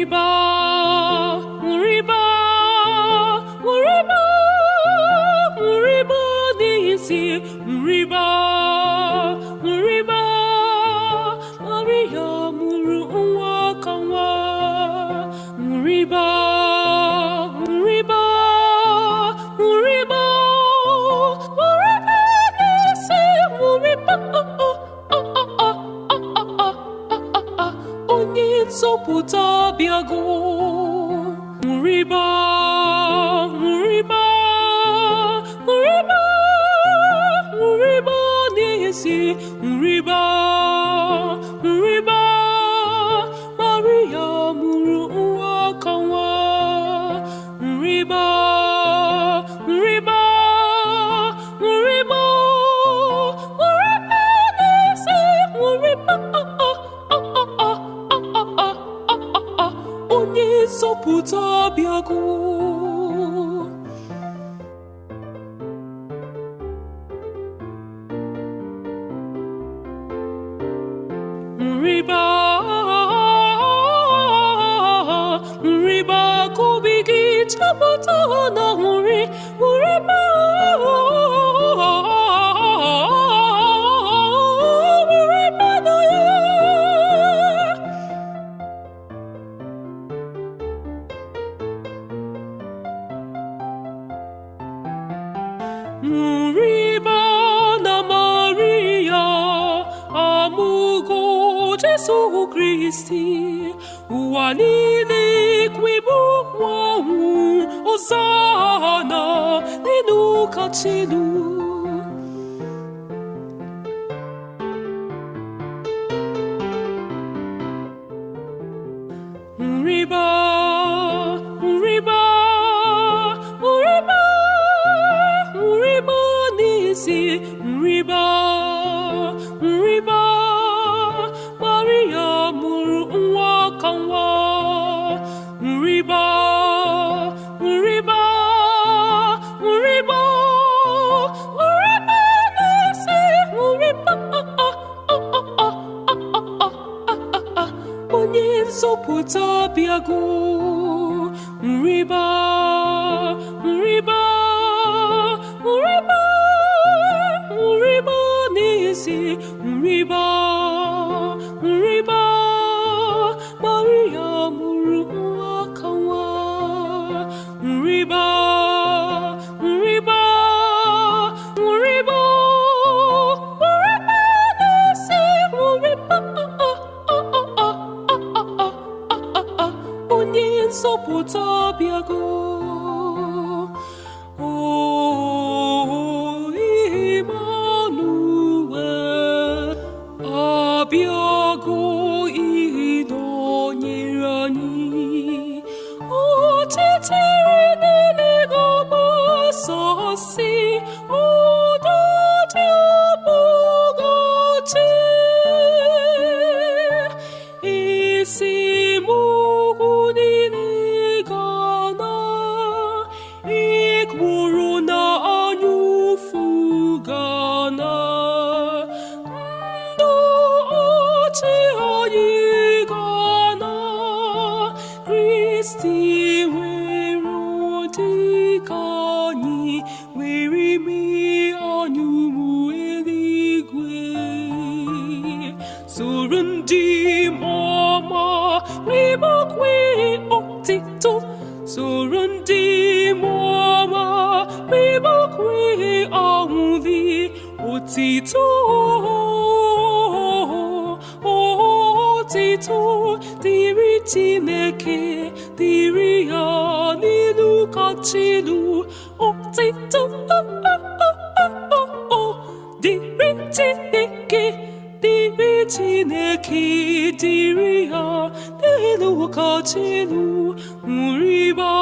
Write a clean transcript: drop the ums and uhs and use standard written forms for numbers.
Nuriba, Nuriba, Nuriba, Nuriba n'isi, Nuriba, Nuriba, Maria mụrụ nwa ka nwa, Nuriba, Nuriba, Nuriba, Nuriba n'isi, Nuriba, onye nzọpụta bịago, Nuriba, Nuriba, Nuriba, Nuriba n'ezi, Nuriba, Nuriba, Maria mụrụ nwa ka nwa, Nuriba, Nuriba, Nuriba, Nuriba n'ezi, Nuriba, onye nzọpụta bịago. Nuriba, Nuriba, kobi gị chapụta na nri, Nuriba, Nuriba na ya. Nuriba na Maria amụgo Jesu Kristi, ụwa niile kwebu nwanwu Hosana n'elu kacha elu. Nuriba, Nuriba, Nuriba, Nuriba n'isi, Nuriba, Nuriba, Maria mụrụ nwa ka nwa, Nuriba, Nuriba, Nuriba, Nuriba n'isi, Nuriba, onye nzọpụta bịago, Nuriba, Nuriba, Nuriba, Nuriba n'isi, Nuriba, Nuriba, Maria mụrụ nwa ka nwa, Nuriba, Nuriba, Nuriba, Nuriba n'isi, Nuriba, onye nzọpụta bịago. Abịago ịnọnyere anyị, ọchịchịrị niile ga-agbasasị, udo dị abụghị esemokwu niile ga-ana, ekworo na anyaụfụ ga-ana, Kristi nwere dịka anyị nwere ime anyị ụmụ eluigwe, soro ndị ọma rịbakwa otito, soro ndị ọma rịbakwa ọṅụrị otito, otito dịrị Chineke, dịrị ya n'elu kacha elu, otito dịrị Chineke, dịrị Chineke, dịrị ya n'elu kacha elu, Nuriba.